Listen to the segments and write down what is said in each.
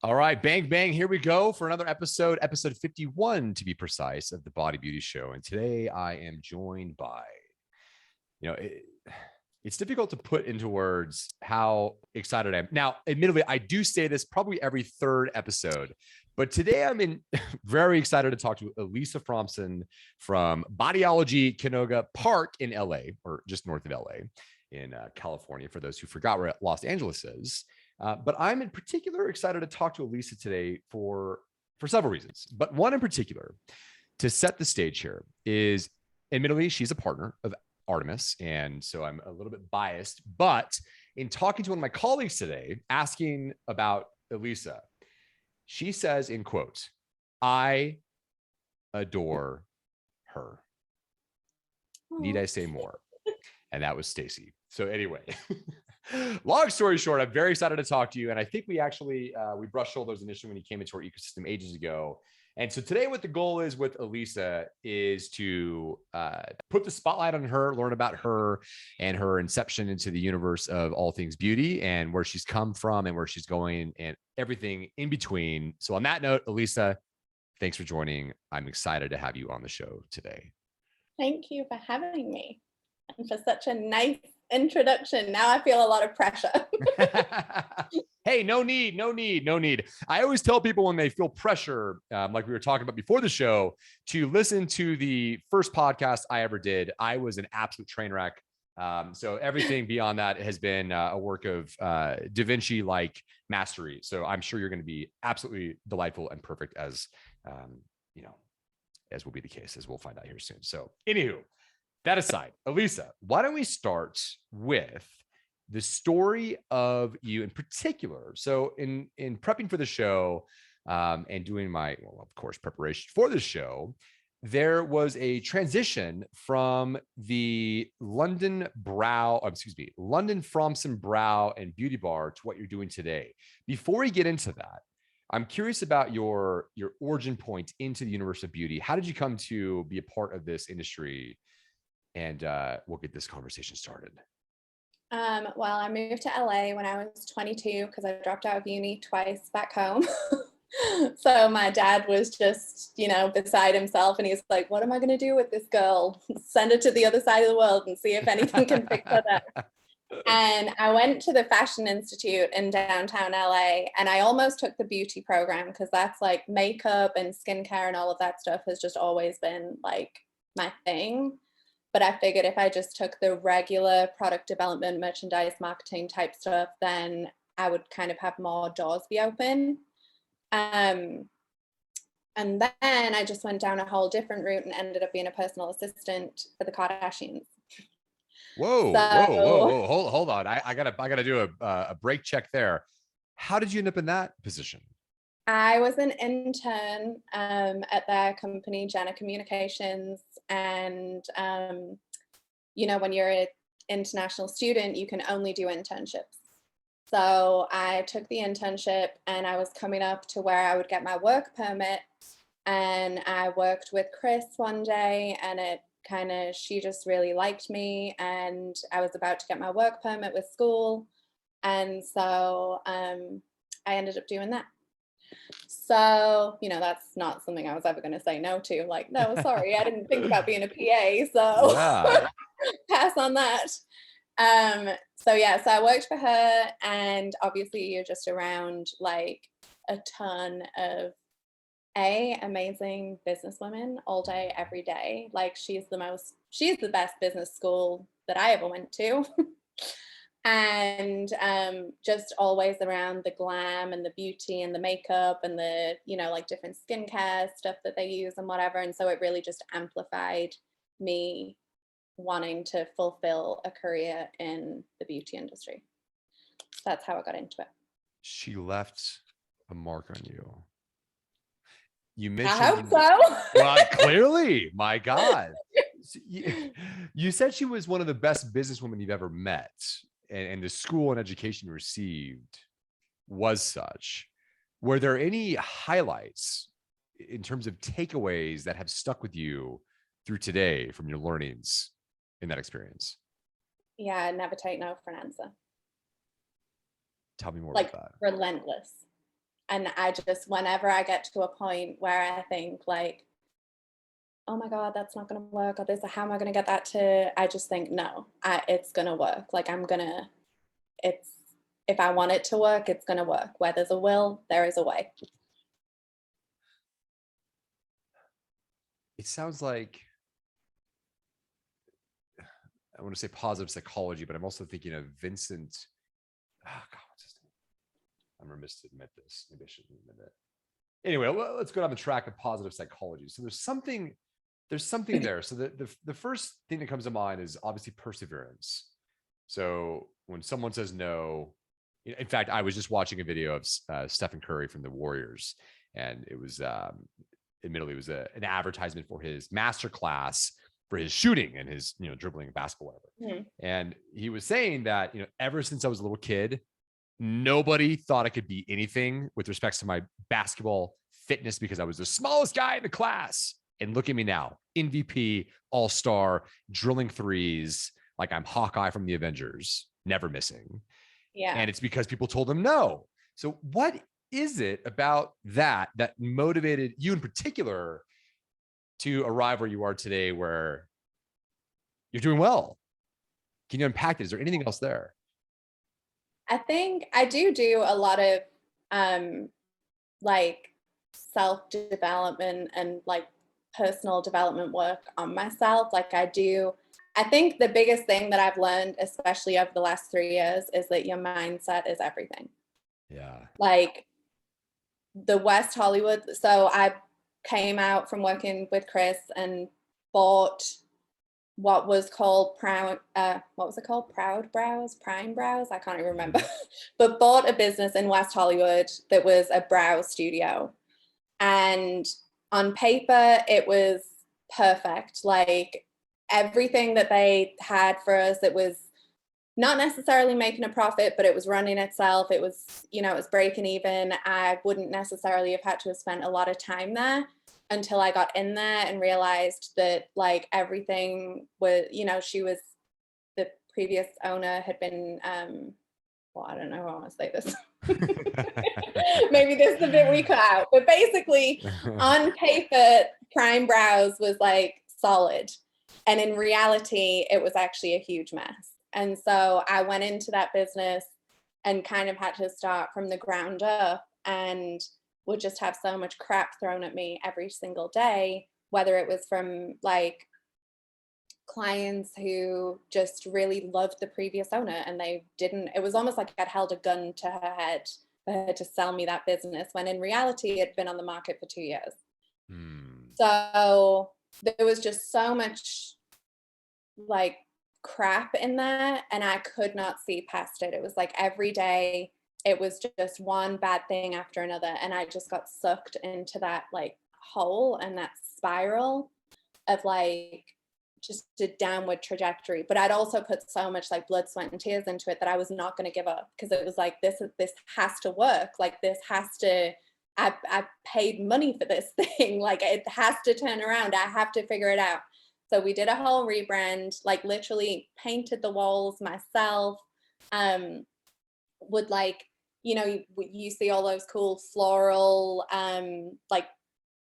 All right, bang, bang. Here we go for another episode 51 to be precise, of the Body Beauty Show. And today I am joined by, you know, it's difficult to put into words how excited I am. Now, admittedly, I do say this probably every third episode, but today I'm very excited to talk to Elisa Fromson from Bodyology Canoga Park in LA, or just north of LA in California, for those who forgot where Los Angeles is. But I'm in particular excited to talk to Elisa today for several reasons. But one in particular, to set the stage here, is admittedly, she's a partner of Artemis. And so I'm a little bit biased. But in talking to one of my colleagues today, asking about Elisa, she says, in quotes, "I adore her." Need I say more? And that was Stacy. So anyway, long story short, I'm very excited to talk to you. And I think we actually, we brushed shoulders initially when you came into our ecosystem ages ago. And so today what the goal is with Elisa is to put the spotlight on her, learn about her and her inception into the universe of all things beauty and where she's come from and where she's going and everything in between. So on that note, Elisa, thanks for joining. I'm excited to have you on the show today. Thank you for having me and for such a nice introduction. Now I feel a lot of pressure. Hey, no need. I always tell people when they feel pressure, like we were talking about before the show, to listen to the first podcast I ever did. I was an absolute train wreck. So everything beyond that has been a work of Da Vinci-like mastery. So I'm sure you're going to be absolutely delightful and perfect as will be the case, as we'll find out here soon. So anywho, that aside, Elisa, why don't we start with the story of you in particular? So in prepping for the show and doing my, of course, preparation for the show, there was a transition from the London Fromson Brow and Beauty Bar to what you're doing today. Before we get into that, I'm curious about your origin point into the universe of beauty. How did you come to be a part of this industry? And we'll get this conversation started. Well, I moved to LA when I was 22 because I dropped out of uni twice back home. So my dad was just, beside himself, and he's like, "What am I going to do with this girl? Send her to the other side of the world and see if anything can fix her there." And I went to the Fashion Institute in downtown LA, and I almost took the beauty program because that's like makeup and skincare and all of that stuff has just always been like my thing. But I figured if I just took the regular product development, merchandise, marketing type stuff, then I would kind of have more doors be open. And then I just went down a whole different route and ended up being a personal assistant for the Kardashians. Whoa. Hold on. I gotta do a break check there. How did you end up in that position? I was an intern at their company, Jenna Communications. And, when you're an international student, you can only do internships. So I took the internship and I was coming up to where I would get my work permit. And I worked with Chris one day, and she just really liked me. And I was about to get my work permit with school. And so I ended up doing that. So, that's not something I was ever going to say no to. Like, no, sorry, I didn't think about being a PA. So yeah. Pass on that. So I worked for her, and obviously you're just around like a ton of amazing businesswomen all day, every day. Like she's the best business school that I ever went to. And just always around the glam and the beauty and the makeup and the, like different skincare stuff that they use and whatever. And so it really just amplified me wanting to fulfill a career in the beauty industry. So that's how I got into it. She left a mark on you. You mentioned. I hope so. Well, clearly, my God. You said she was one of the best businesswomen you've ever met. And the school and education you received was such. Were there any highlights in terms of takeaways that have stuck with you through today from your learnings in that experience? Yeah, never take no for an answer. Tell me more like, about that. Relentless. And I just, whenever I get to a point where I think like, oh my God, that's not going to work, or this, how am I going to get that I just think, no, it's going to work. Like it's, if I want it to work, it's going to work. Where there's a will, there is a way. It sounds like, I want to say positive psychology, but I'm also thinking of Vincent. Oh God, what's his name? I'm remiss to admit this. Maybe I shouldn't admit it. Anyway, let's go down the track of positive psychology. So there's something there. So the first thing that comes to mind is obviously perseverance. So when someone says no, in fact, I was just watching a video of Stephen Curry from the Warriors, and it was admittedly it was an advertisement for his master class for his shooting and his dribbling basketball, whatever. Mm-hmm. And he was saying that ever since I was a little kid, nobody thought I could be anything with respect to my basketball fitness because I was the smallest guy in the class. And look at me now, MVP, all-star, drilling threes, like I'm Hawkeye from the Avengers, never missing. Yeah. And it's because people told him no. So what is it about that motivated you in particular to arrive where you are today, where you're doing well? Can you unpack it? Is there anything else there? I think I do a lot of like self-development and like personal development work on myself. Like I think the biggest thing that I've learned, especially over the last 3 years, is that your mindset is everything. Yeah. Like the West Hollywood. So I came out from working with Chris and bought what was called Prime Brows? I can't even remember. But bought a business in West Hollywood that was a brow studio. And on paper, it was perfect. Like everything that they had for us, it was not necessarily making a profit, but it was running itself. It was, it was breaking even. I wouldn't necessarily have had to have spent a lot of time there until I got in there and realized that like everything was, the previous owner had been, well, I don't know how I want to say this. Maybe this is the bit we cut out. But basically, on paper, Prime Brows was like solid. And in reality, it was actually a huge mess. And so I went into that business and kind of had to start from the ground up and would just have so much crap thrown at me every single day, whether it was from like clients who just really loved the previous owner and it was almost like I'd held a gun to her head for her to sell me that business, when in reality it had been on the market for 2 years. So there was just so much like crap in there and I could not see past it. It was like every day it was just one bad thing after another, and I just got sucked into that like hole and that spiral of like just a downward trajectory. But I'd also put so much like blood, sweat and tears into it that I was not going to give up, because it was like this has to work. Like this has to, I paid money for this thing. Like it has to turn around. I have to figure it out. So we did a whole rebrand, like literally painted the walls myself. Would like, you see all those cool floral, like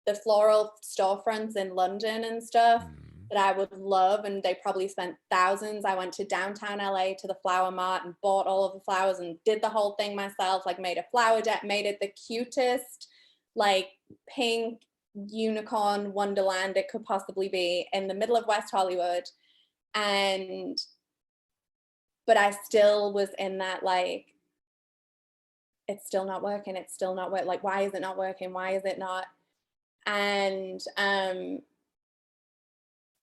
the floral storefronts in London and stuff that I would love. And they probably spent thousands. I went to downtown LA to the flower mart and bought all of the flowers and did the whole thing myself, like made a flower deck, made it the cutest, like pink unicorn wonderland it could possibly be in the middle of West Hollywood. But I still was in that, like, it's still not working. It's still not working. Like, why is it not working? Why is it not? And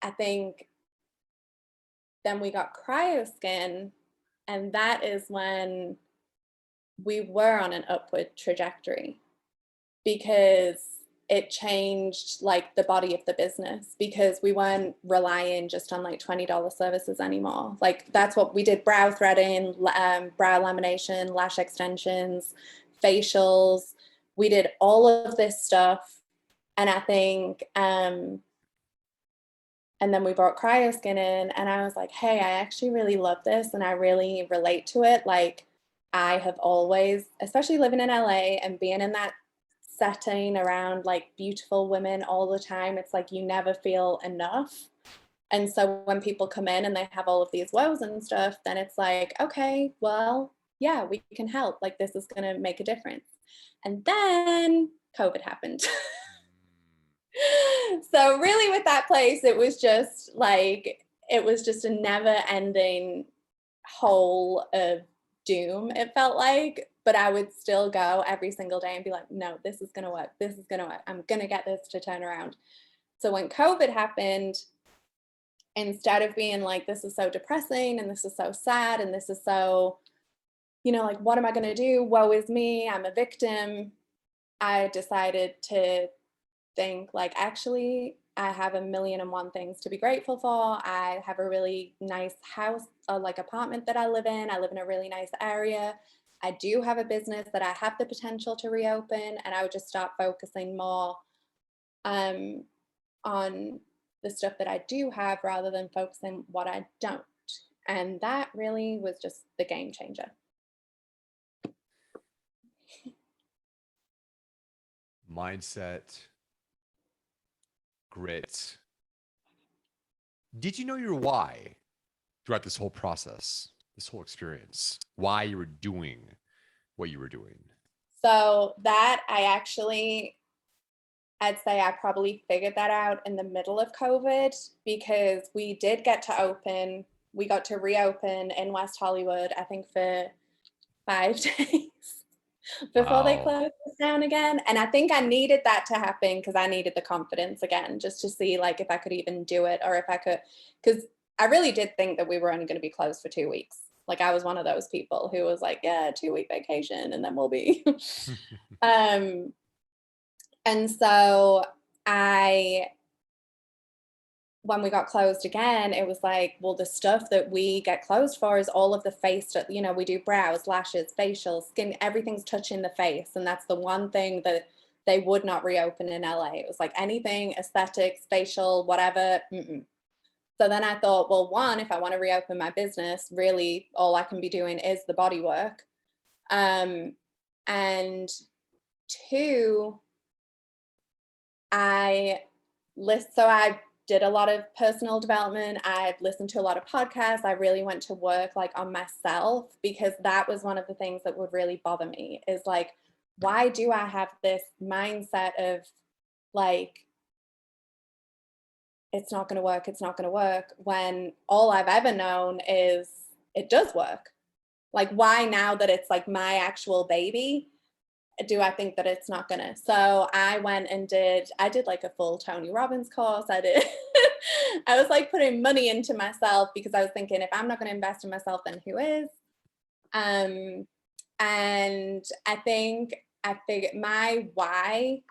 I think then we got CryoSkin, and that is when we were on an upward trajectory, because it changed like the body of the business, because we weren't relying just on like $20 services anymore. Like that's what we did: brow threading, brow lamination, lash extensions, facials. We did all of this stuff. And I think, and then we brought CryoSkin in, and I was like, hey, I actually really love this and I really relate to it. Like, I have always, especially living in LA and being in that setting around like beautiful women all the time, it's like you never feel enough. And so when people come in and they have all of these woes and stuff, then it's like, okay, well, yeah, we can help. Like this is going to make a difference. And then COVID happened. So really with that place, it was just like, it was just a never ending hole of doom, it felt like. But I would still go every single day and be like, no, this is going to work. This is going to work. I'm going to get this to turn around. So when COVID happened, instead of being like, this is so depressing and this is so sad and this is so, like, what am I going to do? Woe is me. I'm a victim. I decided to think like, actually, I have a million and one things to be grateful for. I have a really nice house, like apartment that I live in. I live in a really nice area. I do have a business that I have the potential to reopen, and I would just start focusing more on the stuff that I do have rather than focusing what I don't. And that really was just the game changer. Mindset, grit. Did you know your why throughout this whole process, this whole experience? Why you were doing what you were doing? So that I'd say I probably figured that out in the middle of COVID, because we did get to open. We got to reopen in West Hollywood, I think for 5 days before they Wow. closed us down again. And I think I needed that to happen because I needed the confidence again, just to see like if I could even do it, or if I could, because I really did think that we were only going to be closed for 2 weeks. Like I was one of those people who was like, yeah, 2-week vacation and then we'll be. And so when we got closed again, it was like, well, the stuff that we get closed for is all of the face stuff. We do brows, lashes, facial, skin, everything's touching the face. And that's the one thing that they would not reopen in LA. It was like anything aesthetics, facial, whatever. Mm-mm. So then I thought, well, one, if I want to reopen my business, really all I can be doing is the body work. And two, I did a lot of personal development. I listened to a lot of podcasts. I really went to work like on myself, because that was one of the things that would really bother me, is like, why do I have this mindset of like, it's not going to work, it's not going to work, when all I've ever known is it does work. Like, why now that it's like my actual baby, do I think that it's not gonna? So I went and I did like a full Tony Robbins course. I was like putting money into myself, because I was thinking, if I'm not gonna invest in myself, then who is? And I figured my why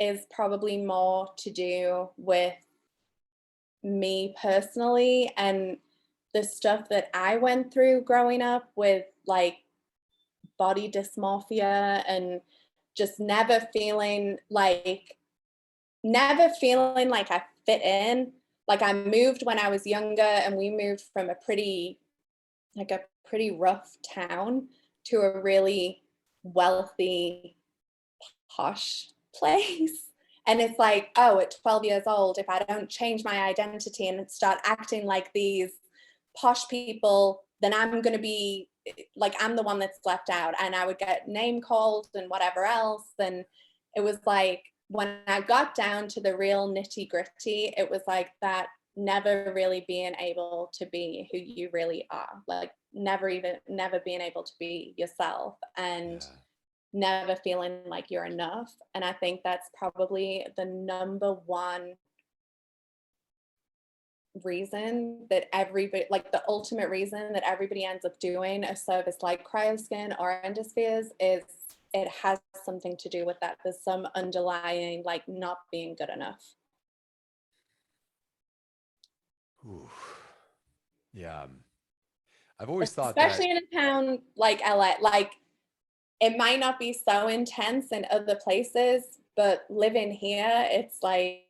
is probably more to do with me personally and the stuff that I went through growing up with like body dysmorphia, and just never feeling like I fit in. Like I moved when I was younger, and we moved from a pretty rough town to a really wealthy, posh place. And it's like, oh, at 12 years old, if I don't change my identity and start acting like these posh people, then I'm going to be like, I'm the one that's left out, and I would get name called and whatever else. And it was like, when I got down to the real nitty gritty, it was like that never really being able to be who you really are, like never being able to be yourself, and never feeling like you're enough. And I think that's probably the number one reason that everybody, like the ultimate reason that everybody ends up doing a service like cryoskin or endospheres, is it has something to do with that. There's some underlying like not being good enough. Ooh. Yeah. I've always thought Especially that. in a town like LA, like it might not be so intense in other places, but living here, it's like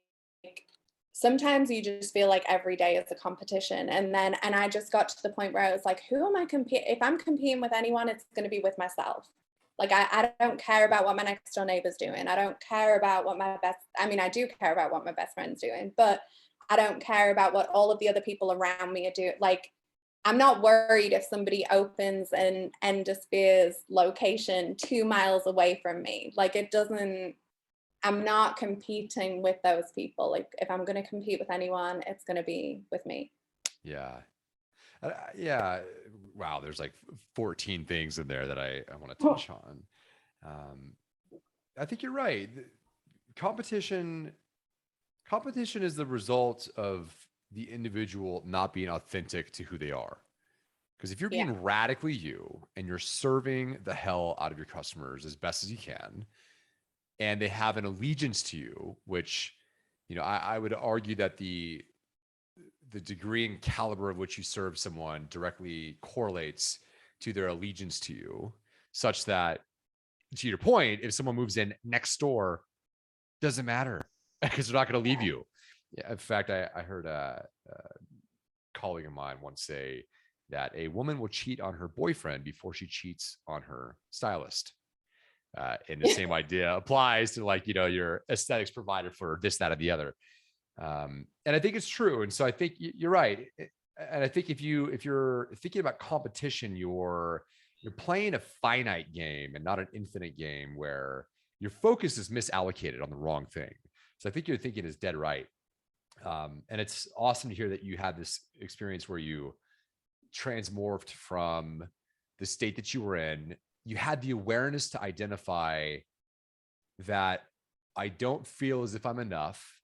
sometimes you just feel like every day is a competition. And I just got to the point where I was like, who am I competing? If I'm competing with anyone, it's going to be with myself. Like, I don't care about what my next door neighbor's doing. I don't care about what I do care about what my best friend's doing, but I don't care about what all of the other people around me are doing. Like, I'm not worried if somebody opens an Endosphere's location 2 miles away from me. Like, I'm not competing with those people. Like, if I'm going to compete with anyone, it's going to be with me. Yeah. Yeah. Wow. There's like 14 things in there that I want to touch on. I think you're right. Competition is the result of the individual not being authentic to who they are. Because if you're being radically you and you're serving the hell out of your customers as best as you can, and they have an allegiance to you, which, I would argue that the degree and caliber of which you serve someone directly correlates to their allegiance to you, such that, to your point, if someone moves in next door, doesn't matter because they're not going to leave you. Yeah, in fact, I heard a colleague of mine once say that a woman will cheat on her boyfriend before she cheats on her stylist. And the same idea applies to, like, your aesthetics provider for this, that, or the other. And I think it's true. And so I think you're right. And I think if you're thinking about competition, you're playing a finite game and not an infinite game where your focus is misallocated on the wrong thing. So I think your thinking is dead right. And it's awesome to hear that you had this experience where you transmorphed from the state that you were in. You had the awareness to identify that I don't feel as if I'm enough.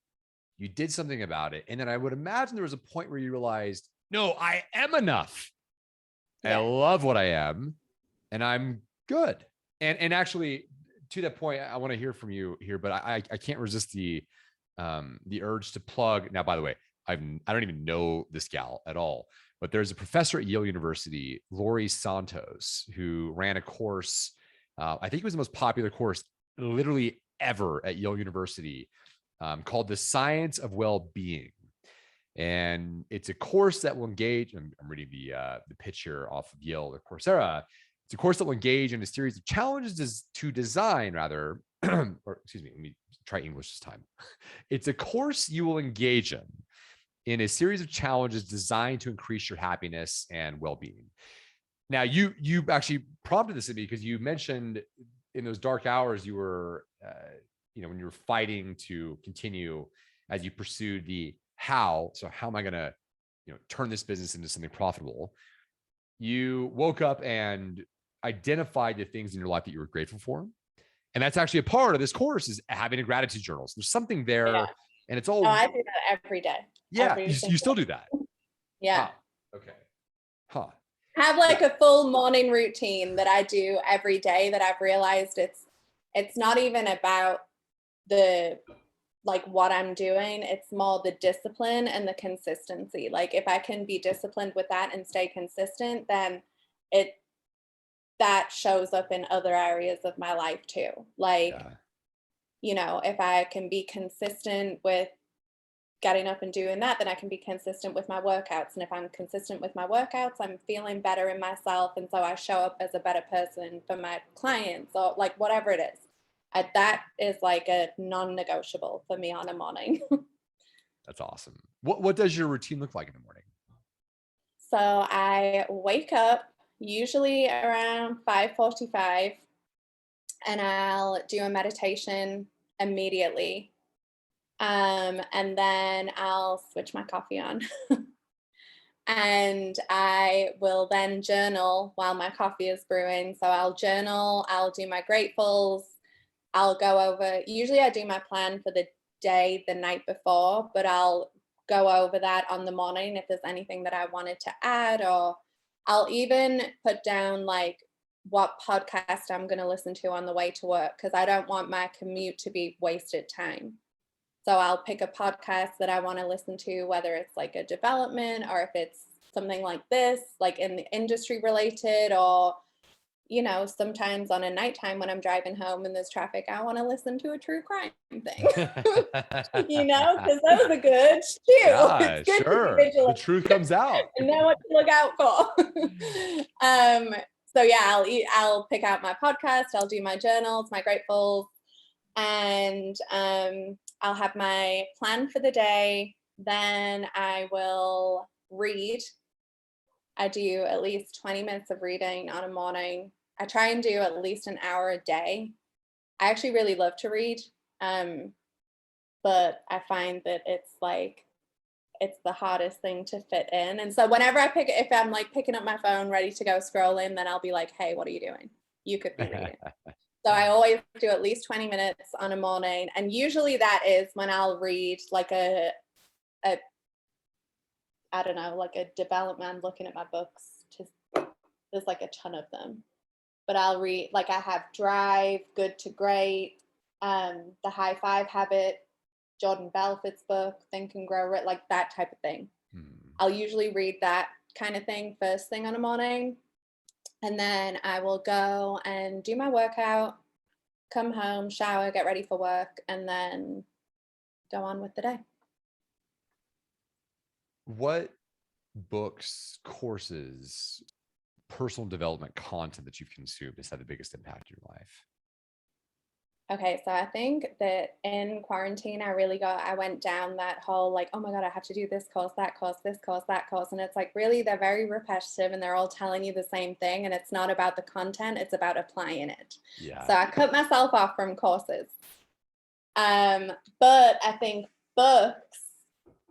You did something about it. And then I would imagine there was a point where you realized, no, I am enough. Yeah. I love what I am and I'm good. And actually, to that point, I want to hear from you here, but I can't resist the urge to plug. Now, by the way, I don't even know this gal at all, but there's a professor at Yale University, Laurie Santos, who ran a course. I think it was the most popular course literally ever at Yale University, called The Science of Well-Being. And it's a course that will engage, I'm reading the pitch here off of Yale or Coursera. It's a course that will engage in a series of challenges to design, rather, or excuse me, let me try English this time. It's a course you will engage in a series of challenges designed to increase your happiness and well-being. Now, you actually prompted this in me because you mentioned in those dark hours you were, when you were fighting to continue as you pursued the how. So how am I going to, turn this business into something profitable? You woke up and identified the things in your life that you were grateful for. And that's actually a part of this course, is having a gratitude journal. So there's something there, and it's all. Oh, I do that every day. Yeah, you still do that. Yeah. Huh. Okay. Huh. I have like a full morning routine that I do every day that I've realized it's not even about what I'm doing. It's more the discipline and the consistency. Like, if I can be disciplined with that and stay consistent, then that shows up in other areas of my life too. Like, if I can be consistent with getting up and doing that, then I can be consistent with my workouts. And if I'm consistent with my workouts, I'm feeling better in myself. And so I show up as a better person for my clients, or like whatever it is. That is like a non-negotiable for me on a morning. That's awesome. What does your routine look like in the morning? So I wake up usually around 5:45, and I'll do a meditation immediately. And then I'll switch my coffee on. And I will then journal while my coffee is brewing. So I'll journal, I'll do my gratefuls, I'll go over, usually I do my plan for the day the night before, but I'll go over that on the morning if there's anything that I wanted to add, or I'll even put down like what podcast I'm going to listen to on the way to work, because I don't want my commute to be wasted time. So I'll pick a podcast that I want to listen to, whether it's like a development or if it's something like this, like in the industry related, or, sometimes on a nighttime when I'm driving home and there's traffic, I want to listen to a true crime thing, because those are good too. Yeah, It's good to be sure. The vigilant truth comes out. and know what to look out for. So yeah, I'll pick out my podcast, I'll do my journals, my gratefuls, and I'll have my plan for the day. Then I will read. I do at least 20 minutes of reading on a morning. I try and do at least an hour a day. I actually really love to read, but I find that it's the hardest thing to fit in. And so whenever if I'm like picking up my phone, ready to go scrolling, then I'll be like, hey, what are you doing? You could be reading. So I always do at least 20 minutes on a morning. And usually that is when I'll read like I don't know, like a development, looking at my books. There's like a ton of them. But I'll read, like I have Drive, Good to Great, The High Five Habit, Jordan Belfort's book, Think and Grow Rich, like that type of thing. I'll usually read that kind of thing first thing on a morning. And then I will go and do my workout, come home, shower, get ready for work, and then go on with the day. What books, courses, personal development content that you've consumed has had the biggest impact in your life? Okay, so I think that in quarantine, I went down that whole like, oh my God, I have to do this course, that course, this course, that course. And it's like, really, they're very repetitive and they're all telling you the same thing. And it's not about the content, it's about applying it. Yeah. So I cut myself off from courses. But I think books,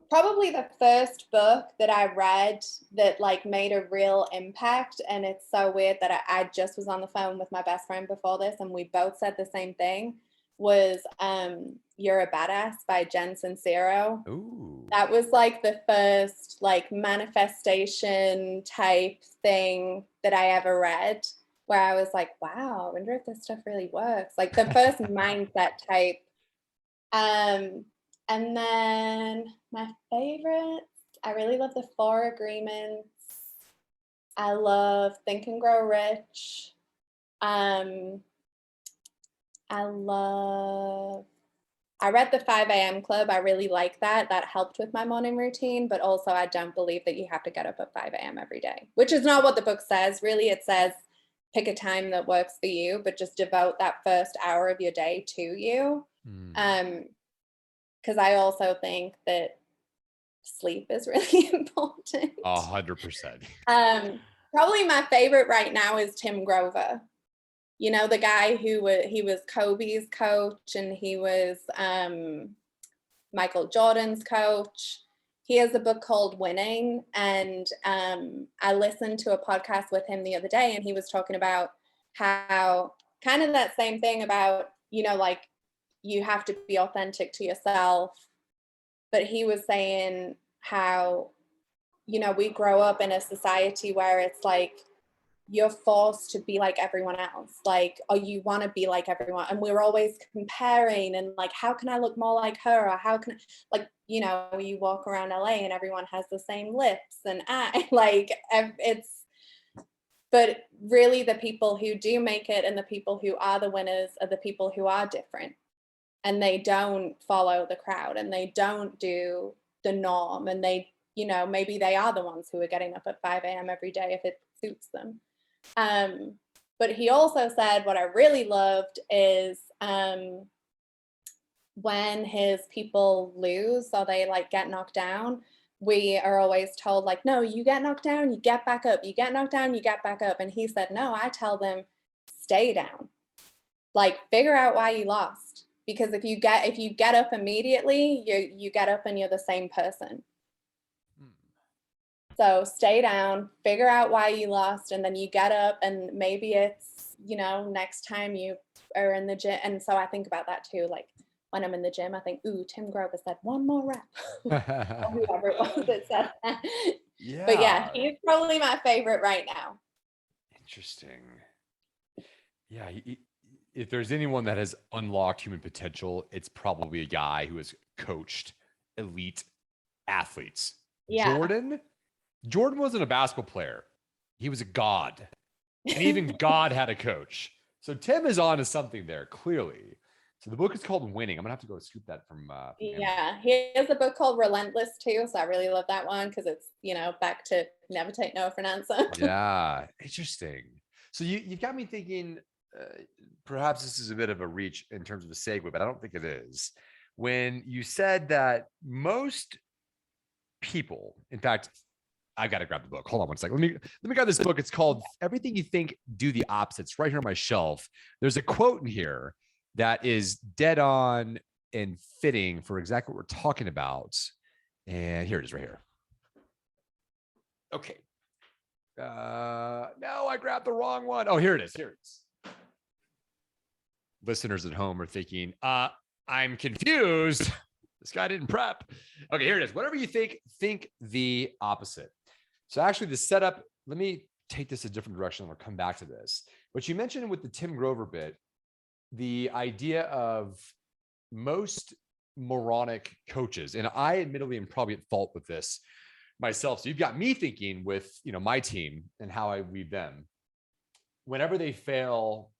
probably the first book that I read that like made a real impact, and it's so weird that I just was on the phone with my best friend before this and we both said the same thing, was You're a Badass by Jen Sincero. Ooh. That was like the first like manifestation type thing that I ever read, where I was like, wow, I wonder if this stuff really works. Like the first mindset type. And then my favorites, I really love the 4 Agreements. I love Think and Grow Rich. I read the 5 a.m. Club. I really like that. That helped with my morning routine, but also I don't believe that you have to get up at 5 a.m. every day, which is not what the book says. Really, it says pick a time that works for you, but just devote that first hour of your day to you. Because I also think that sleep is really important. 100%. Probably my favorite right now is Tim Grover. The guy he was Kobe's coach and he was Michael Jordan's coach. He has a book called Winning, and I listened to a podcast with him the other day, and he was talking about how kind of that same thing about, like you have to be authentic to yourself. But he was saying how, we grow up in a society where it's like, you're forced to be like everyone else, like, or you want to be like everyone. And we're always comparing and like, how can I look more like her? Or how can, like, you walk around LA and everyone has the same lips and but really the people who do make it and the people who are the winners are the people who are different. And they don't follow the crowd and they don't do the norm. And they, maybe they are the ones who are getting up at 5 a.m. every day if it suits them. But he also said what I really loved is when his people lose or they like get knocked down, we are always told like, no, you get knocked down, you get back up, you get knocked down, you get back up. And he said, no, I tell them, stay down, like figure out why you lost. Because if you get up immediately, you get up and you're the same person. So stay down, figure out why you lost, and then you get up and maybe it's, next time you are in the gym. And so I think about that too. Like when I'm in the gym, I think, ooh, Tim Grover said one more rep. Or whoever it was that said that. Yeah. But yeah, he's probably my favorite right now. Interesting. Yeah. If there's anyone that has unlocked human potential, it's probably a guy who has coached elite athletes. Yeah. Jordan wasn't a basketball player. He was a god. And even God had a coach. So Tim is on to something there, clearly. So the book is called Winning. I'm gonna have to go scoop that from Amazon. Yeah, he has a book called Relentless too, so I really love that one because it's, back to never take no for an answer. Yeah, interesting. So you've got me thinking, perhaps this is a bit of a reach in terms of a segue, but I don't think it is. When you said that most people, in fact, I got to grab the book. Hold on one second. Let me grab this book. It's called Everything You Think, Do the Opposite. It's right here on my shelf. There's a quote in here that is dead on and fitting for exactly what we're talking about. And here it is right here. Okay. No, I grabbed the wrong one. Oh, here it is. Here it is. Listeners at home are thinking, I'm confused. This guy didn't prep. Okay, here it is. Whatever you think the opposite. So actually the setup, let me take this a different direction and we'll come back to this. But you mentioned with the Tim Grover bit, the idea of most moronic coaches, and I admittedly am probably at fault with this myself. So you've got me thinking with, my team and how I lead them. Whenever they fail,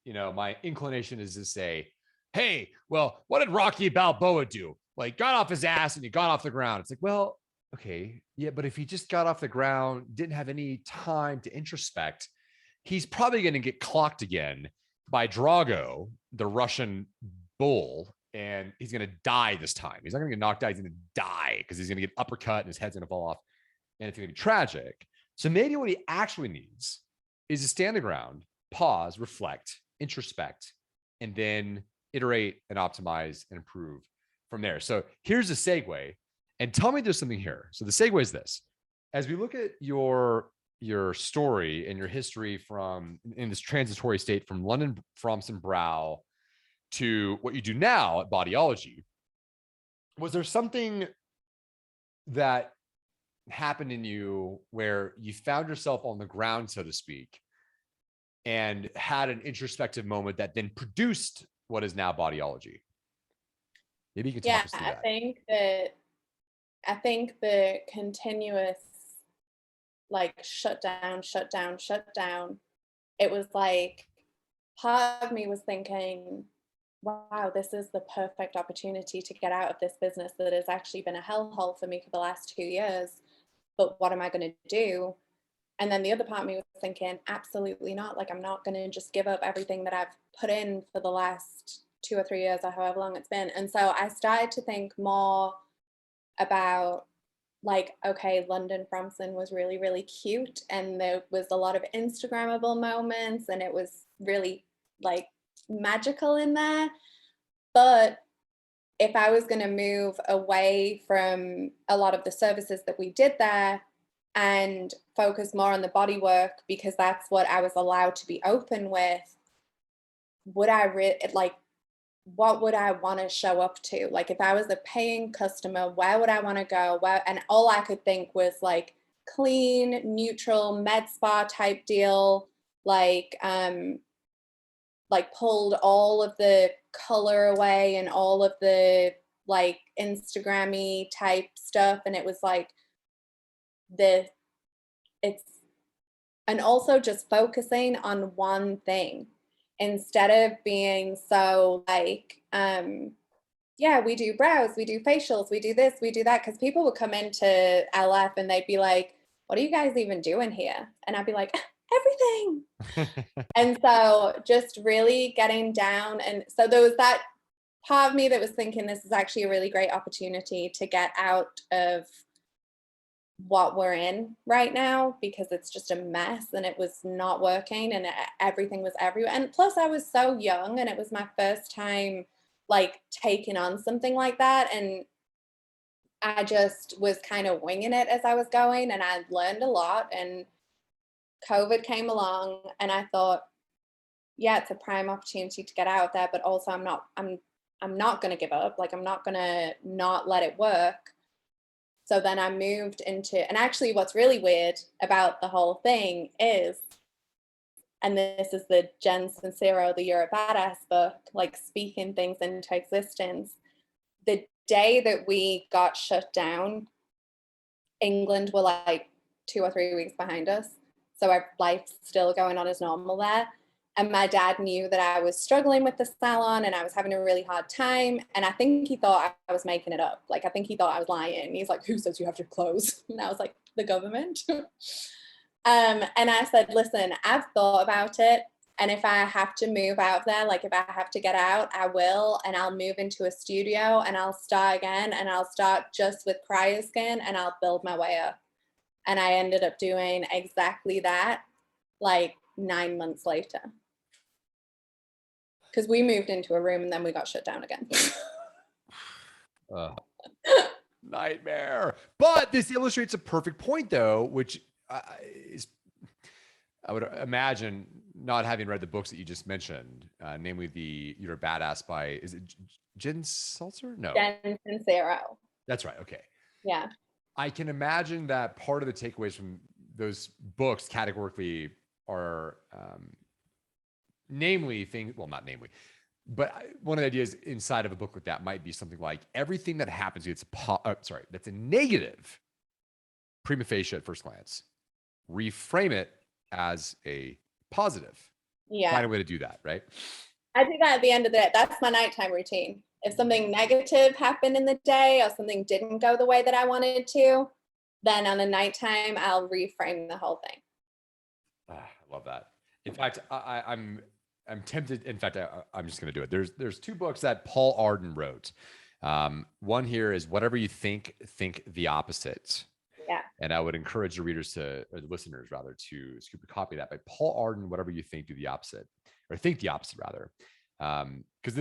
my inclination is to say, hey, well, what did Rocky Balboa do? Like, got off his ass and he got off the ground. It's like, well, okay, yeah, but if he just got off the ground, didn't have any time to introspect, he's probably going to get clocked again by Drago, the Russian bull, and he's going to die this time. He's not going to get knocked out. He's going to die because he's going to get uppercut and his head's going to fall off, and it's going to be tragic. So maybe what he actually needs is to stand the ground, pause, reflect, introspect, and then iterate and optimize and improve from there. So here's a segue, and tell me there's something here. So the segue is this: as we look at your story and your history from in this transitory state from London Fromson Brow to what you do now at Bodyology, was there something that happened in you where you found yourself on the ground, so to speak, and had an introspective moment that then produced what is now Bodyology? Maybe you could talk us through that. I think the continuous shut down, it was like part of me was thinking, wow, this is the perfect opportunity to get out of this business that has actually been a hellhole for me for the last 2 years. But what am I going to do? And then the other part of me was thinking, absolutely not. Like, I'm not going to just give up everything that I've put in for the last 2 or 3 years or however long it's been. And so I started to think more about, okay, London Fromson was really, really cute. And there was a lot of Instagrammable moments and it was really magical in there. But if I was going to move away from a lot of the services that we did there and focus more on the body work, because that's what I was allowed to be open with, would I what would I want to show up to? If I was a paying customer, where would I want to go? And all I could think was clean, neutral, med spa type deal, pulled all of the color away and all of the Instagrammy type stuff. And it was and also just focusing on one thing instead of being so yeah, we do brows, we do facials, we do this, we do that. Because people would come into LF and they'd be like, what are you guys even doing here? And I'd be like, everything. And so just really getting down. And so there was that part of me that was thinking this is actually a really great opportunity to get out of what we're in right now, because it's just a mess and it was not working and everything was everywhere. And plus I was so young and it was my first time taking on something like that. And I just was kind of winging it as I was going, and I learned a lot. And COVID came along and I thought, yeah, it's a prime opportunity to get out of there, but also I'm not going to give up. I'm not going to not let it work. So then I moved into, and actually what's really weird about the whole thing is, and this is the Jen Sincero, the You're a Badass book, speaking things into existence. The day that we got shut down, England were 2 or 3 weeks behind us. So life's still going on as normal there. And my dad knew that I was struggling with the salon and I was having a really hard time. And I think he thought I was making it up. Like, I think he thought I was lying. He's like, who says you have to close? And I was like, the government. And I said, listen, I've thought about it. And if I have to move out there, like if I have to get out, I will. And I'll move into a studio and I'll start again. And I'll start just with cryoskin and I'll build my way up. And I ended up doing exactly that, like 9 months later. Because we moved into a room and then we got shut down again. Nightmare. But this illustrates a perfect point, though, which is, I would imagine, not having read the books that you just mentioned, namely You're a Badass by, is it Jen Seltzer? No. Jen Sincero. That's right. Okay. Yeah. I can imagine that part of the takeaways from those books categorically are, namely things, well, not namely, but one of the ideas inside of a book like that might be something like everything that happens to you, that's a negative prima facie at first glance, reframe it as a positive. Yeah. Find a way to do that, right? I do that at the end of the day. That's my nighttime routine. If something negative happened in the day or something didn't go the way that I wanted to, then on a nighttime, I'll reframe the whole thing. I love that. In fact, I'm tempted. In fact, I'm just going to do it. There's two books that Paul Arden wrote. One here is Whatever You Think the Opposite. Yeah. And I would encourage the readers or the listeners rather, to scoop a copy of that by Paul Arden. Whatever You Think, Do the Opposite, or Think the Opposite rather. Because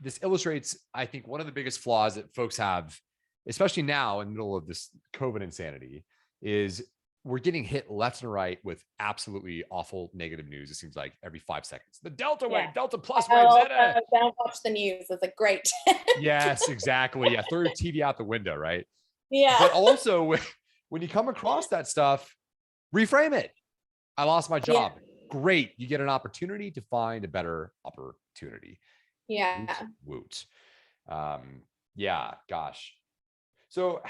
this illustrates, I think, one of the biggest flaws that folks have, especially now in the middle of this COVID insanity, is we're getting hit left and right with absolutely awful negative news. It seems like every 5 seconds. The Delta wave, Delta plus wave. Don't watch the news. It's a great tip. Yes, exactly. Yeah, throw your TV out the window, right? Yeah. But also, when you come across that stuff, reframe it. I lost my job. Yeah. Great. You get an opportunity to find a better opportunity. Yeah. Woot. Yeah, gosh. So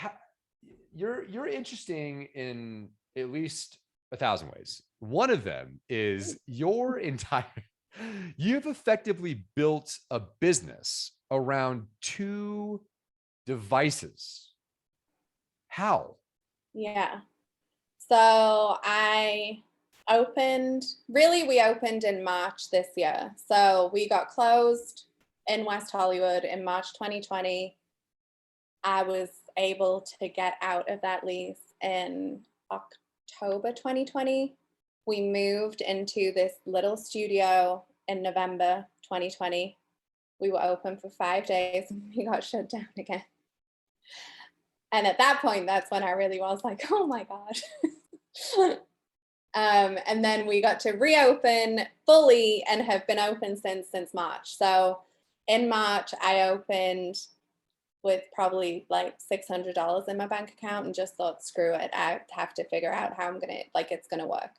you're interesting in at least 1,000 ways. One of them is you've effectively built a business around 2 devices. How? Yeah. So we opened in March this year. So we got closed in West Hollywood in March 2020. I was able to get out of that lease in October 2020. We moved into this little studio in November 2020. We were open for 5 days and we got shut down again. And at that point, that's when I really was like, oh my God. And then we got to reopen fully and have been open since March. So in March, I opened with probably like $600 in my bank account and just thought, screw it. I have to figure out how it's going to work.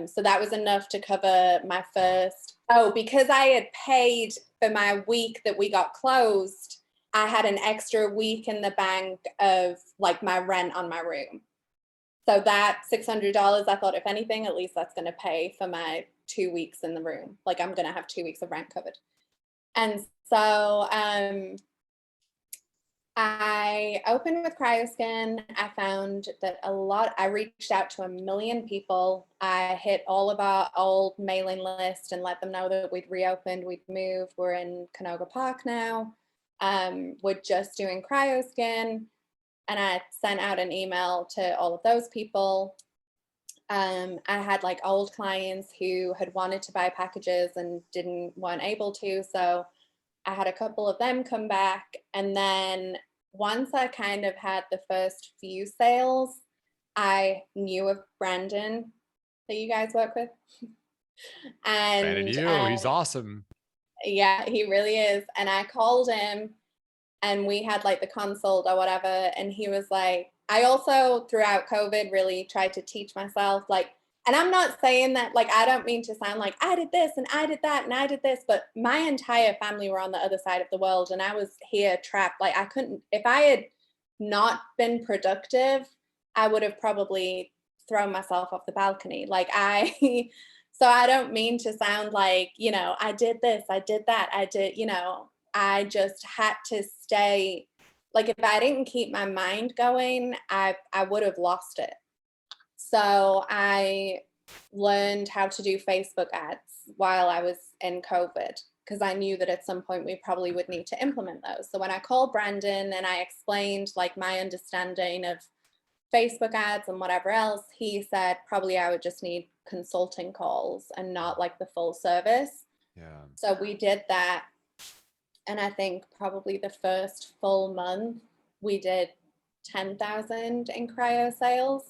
So that was enough to cover my first, because I had paid for my week that we got closed, I had an extra week in the bank of like my rent on my room. So that $600, I thought, if anything, at least that's going to pay for my 2 weeks in the room. Like I'm going to have 2 weeks of rent covered. And so I opened with Cryoskin. I found that I reached out to 1 million people. I hit all of our old mailing list and let them know that we'd reopened, we'd moved. We're in Canoga Park now. We're just doing Cryoskin. And I sent out an email to all of those people. I had like old clients who had wanted to buy packages and weren't able to. So I had a couple of them come back. And then once I kind of had the first few sales, I knew of Brandon that you guys work with. And he's awesome. Yeah, he really is. And I called him and we had like the consult or whatever. And he was like, I also throughout COVID really tried to teach myself, like, and I'm not saying that, like, I don't mean to sound like I did this and I did that and I did this, but my entire family were on the other side of the world and I was here trapped. Like I couldn't, if I had not been productive, I would have probably thrown myself off the balcony. Like so I don't mean to sound like, I did this, I did that, I did, I just had to stay. Like if I didn't keep my mind going, I would have lost it. So I learned how to do Facebook ads while I was in COVID, because I knew that at some point we probably would need to implement those. So when I called Brandon and I explained like my understanding of Facebook ads and whatever else, he said probably I would just need consulting calls and not like the full service. Yeah. So we did that. And I think probably the first full month we did 10,000 in cryo sales.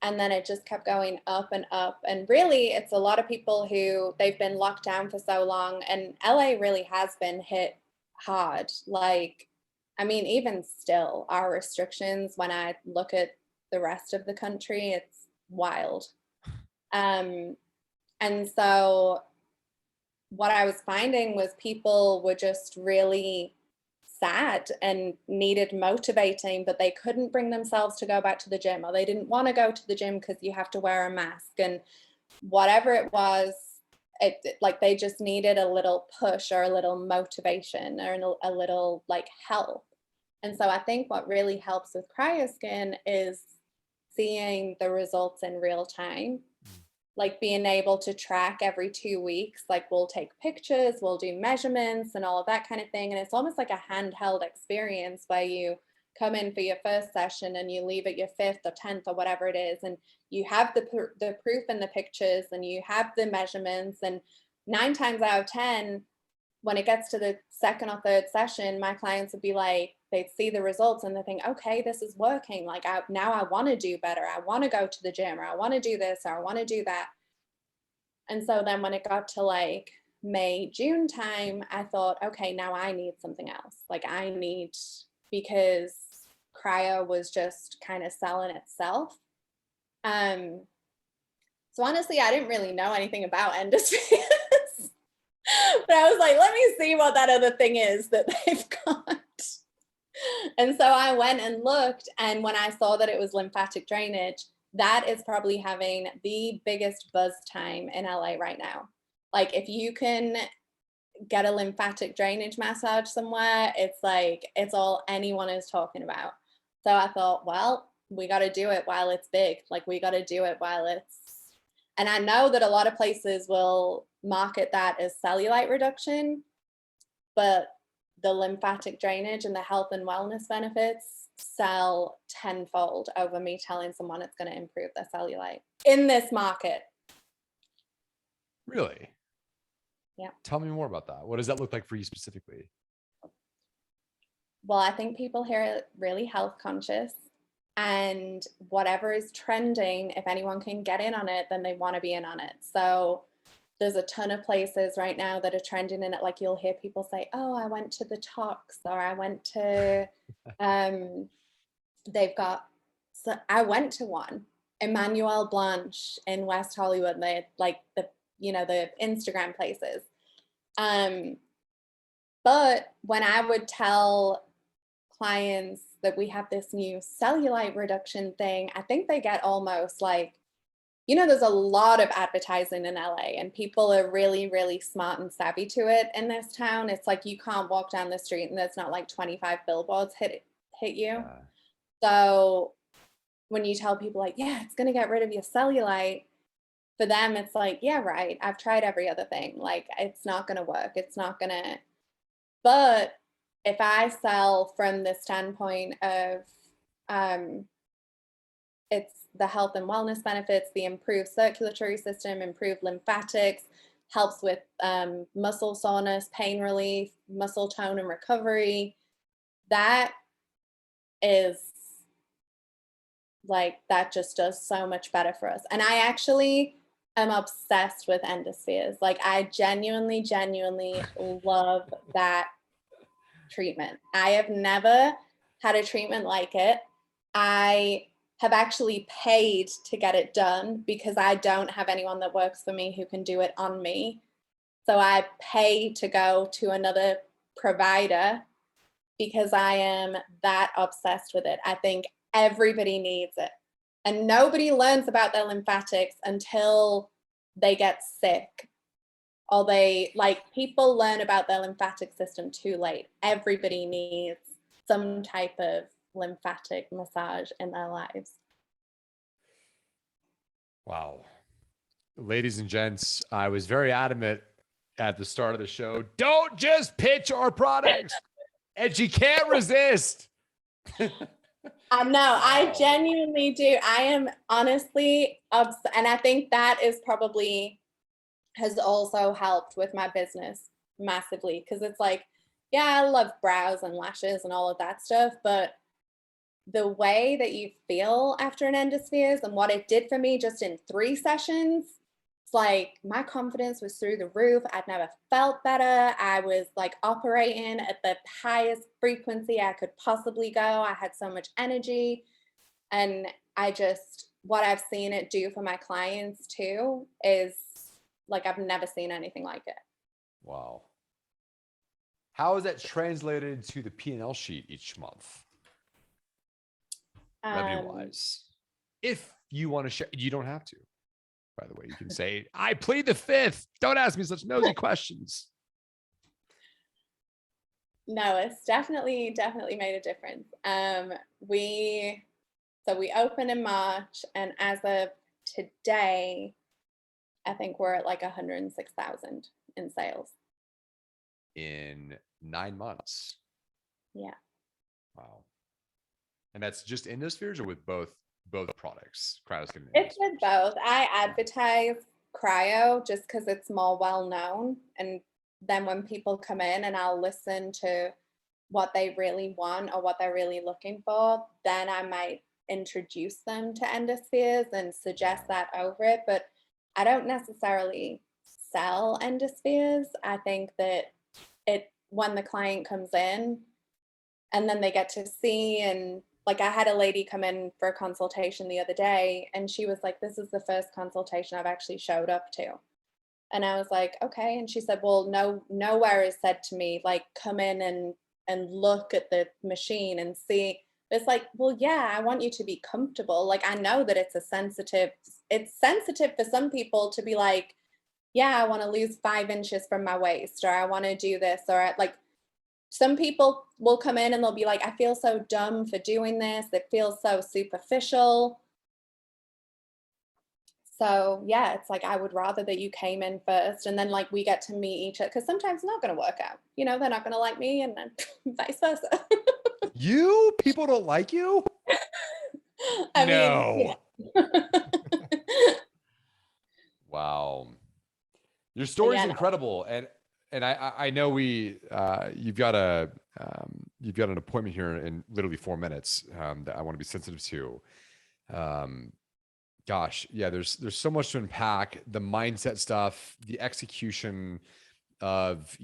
And then it just kept going up and up. And really, it's a lot of people who they've been locked down for so long. And LA really has been hit hard. Like, I mean, even still, our restrictions, when I look at the rest of the country, it's wild. And so what I was finding was people were just really sad and needed motivating, but they couldn't bring themselves to go back to the gym, or they didn't want to go to the gym because you have to wear a mask, and whatever it was, it like they just needed a little push or a little motivation or a little like help. And so I think what really helps with cryoskin is seeing the results in real time, like being able to track every 2 weeks. Like we'll take pictures, we'll do measurements and all of that kind of thing. And it's almost like a handheld experience where you come in for your first session and you leave at your 5th or 10th or whatever it is. And you have the proof in the pictures and you have the measurements. And 9 times out of 10, when it gets to the second or third session, my clients would be like, they'd see the results and they think, okay, this is working. Like now I want to do better. I want to go to the gym, or I want to do this, or I want to do that. And so then when it got to like May, June time, I thought, okay, now I need something else. Like because cryo was just kind of selling itself. So honestly, I didn't really know anything about endospheres. But I was like, let me see what that other thing is that they've got. And so I went and looked, and when I saw that it was lymphatic drainage, that is probably having the biggest buzz time in LA right now. Like if you can get a lymphatic drainage massage somewhere, it's all anyone is talking about. So I thought, well, we got to do it while it's big. Like we got to do it while it's, and I know that a lot of places will market that as cellulite reduction, but the lymphatic drainage and the health and wellness benefits sell tenfold over me telling someone it's going to improve their cellulite in this market. Really? Yeah. Tell me more about that. What does that look like for you specifically? Well, I think people here are really health conscious, and whatever is trending, if anyone can get in on it, then they want to be in on it. So there's a ton of places right now that are trending in it. Like you'll hear people say, oh, I went to the Tox, or I went to, they've got, so I went to one, Emmanuel Blanche in West Hollywood. They had like the Instagram places. But when I would tell clients that we have this new cellulite reduction thing, I think they get almost like, there's a lot of advertising in LA, and people are really, really smart and savvy to it in this town. It's like you can't walk down the street and there's not like 25 billboards hit you. So when you tell people like, yeah, it's going to get rid of your cellulite, for them, it's like, yeah, right. I've tried every other thing. Like it's not going to work. It's not going to, but if I sell from the standpoint of, it's the health and wellness benefits, the improved circulatory system, improved lymphatics, helps with muscle soreness, pain relief, muscle tone and recovery. That is like, that just does so much better for us. And I actually am obsessed with endospheres. Like I genuinely love that treatment. I have never had a treatment like it. I have actually paid to get it done because I don't have anyone that works for me who can do it on me. So I pay to go to another provider because I am that obsessed with it. I think everybody needs it. And nobody learns about their lymphatics until they get sick, or people learn about their lymphatic system too late. Everybody needs some type of lymphatic massage in their lives. Wow. Ladies and gents, I was very adamant at the start of the show. Don't just pitch our products. And she can't resist. I know, I genuinely do. I am honestly and I think that is probably has also helped with my business massively, because it's like, yeah, I love brows and lashes and all of that stuff, but the way that you feel after an endospheres and what it did for me just in 3 sessions, it's like my confidence was through the roof. I'd never felt better. I was like operating at the highest frequency I could possibly go. I had so much energy. And what I've seen it do for my clients too is like, I've never seen anything like it. Wow. How is that translated to the P&L sheet each month? Revenue wise, if you want to share, you don't have to, by the way. You can say, I plead the fifth. Don't ask me such nosy questions. No, it's definitely made a difference. We opened in March, and as of today, I think we're at like 106,000 in sales. In 9 months. Yeah. Wow. And that's just endospheres or with both products, cryoskin? It's with both. I advertise cryo just because it's more well known, and then when people come in and I'll listen to what they really want or what they're really looking for, then I might introduce them to endospheres and suggest that over it. But I don't necessarily sell endospheres. I think that when the client comes in and then they get to see, and like I had a lady come in for a consultation the other day, and she was like, this is the first consultation I've actually showed up to. And I was like, okay. And she said, well, nowhere is said to me, like, come in and look at the machine and see. It's like, well, yeah, I want you to be comfortable. Like, I know that it's sensitive for some people to be like, yeah, I want to lose 5 inches from my waist, or I want to do this, or like, some people will come in and they'll be like, I feel so dumb for doing this. It feels so superficial. So yeah, it's like, I would rather that you came in first, and then like we get to meet each other, because sometimes it's not going to work out. You know, they're not going to like me, and then vice versa. People don't like you? I no. mean, yeah. Wow. Your story is incredible. And I know you've got an appointment here in literally 4 minutes that I want to be sensitive to. Gosh, yeah, there's so much to unpack. The mindset stuff, the execution of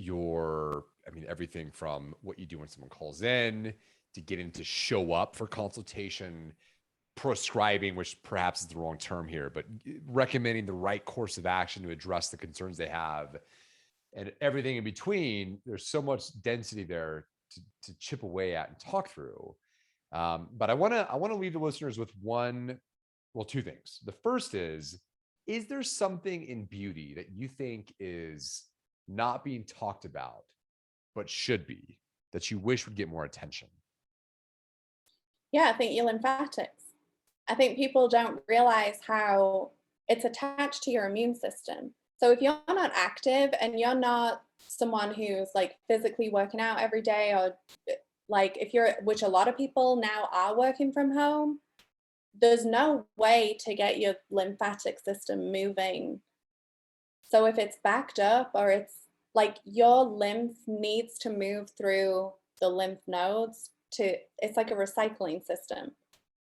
everything from what you do when someone calls in to getting to show up for consultation, prescribing, which perhaps is the wrong term here, but recommending the right course of action to address the concerns they have, and everything in between. There's so much density there to chip away at and talk through. But I want to leave the listeners with two things. The first is there something in beauty that you think is not being talked about, but should be, that you wish would get more attention? Yeah, I think your lymphatics. I think people don't realize how it's attached to your immune system. So if you're not active and you're not someone who's like physically working out every day, or like which a lot of people now are working from home, there's no way to get your lymphatic system moving. So if it's backed up, or it's like your lymph needs to move through the lymph nodes it's like a recycling system.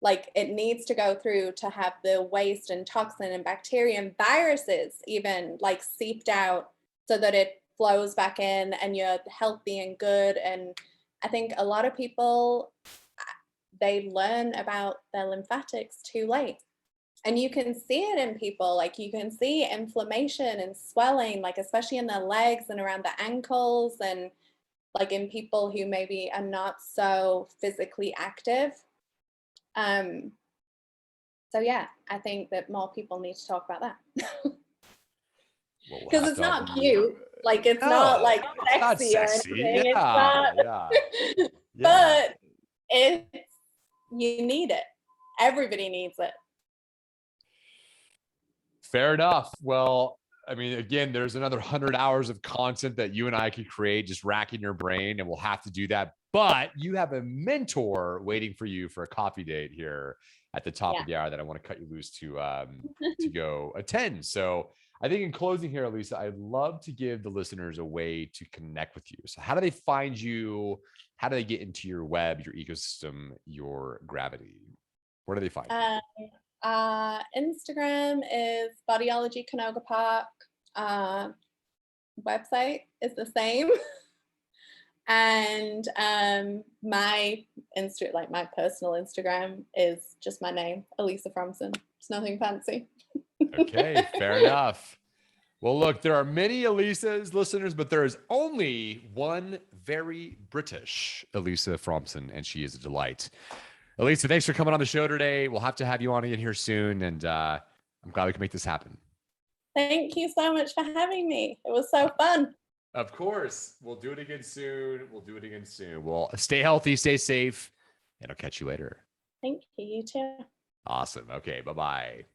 Like, it needs to go through to have the waste and toxin and bacteria and viruses even like seeped out, so that it flows back in and you're healthy and good. And I think a lot of people, they learn about their lymphatics too late. And you can see it in people, like you can see inflammation and swelling, like especially in their legs and around the ankles, and like in people who maybe are not so physically active. So So yeah, I think that more people need to talk about that. We'll Because have it's to not help you. cute. Like it's No, not like it's not sexy or sexy. anything. It's Yeah, not. yeah, yeah. But it's you need it. Everybody needs it. Fair enough. Well, I mean, again, there's another 100 hours of content that you and I could create, just racking your brain, and we'll have to do that. But you have a mentor waiting for you for a coffee date here at the top of the hour that I want to cut you loose to go attend. So I think in closing here, Elisa, I'd love to give the listeners a way to connect with you. So how do they find you? How do they get into your web, your ecosystem, your gravity? Where do they find you? Instagram is Bodyology Canoga Park. Website is the same. And my my personal Instagram is just my name, Elisa Fromson. It's nothing fancy. Okay, fair enough. Well, look, there are many Elisas listeners, but there is only one very British Elisa Fromson, and she is a delight. Elisa, thanks for coming on the show today. We'll have to have you on again here soon, and I'm glad we can make this happen. Thank you so much for having me. It was so fun. Of course. We'll do it again soon. Well, stay healthy, stay safe, and I'll catch you later. Thank you. You too. Awesome. Okay, bye-bye.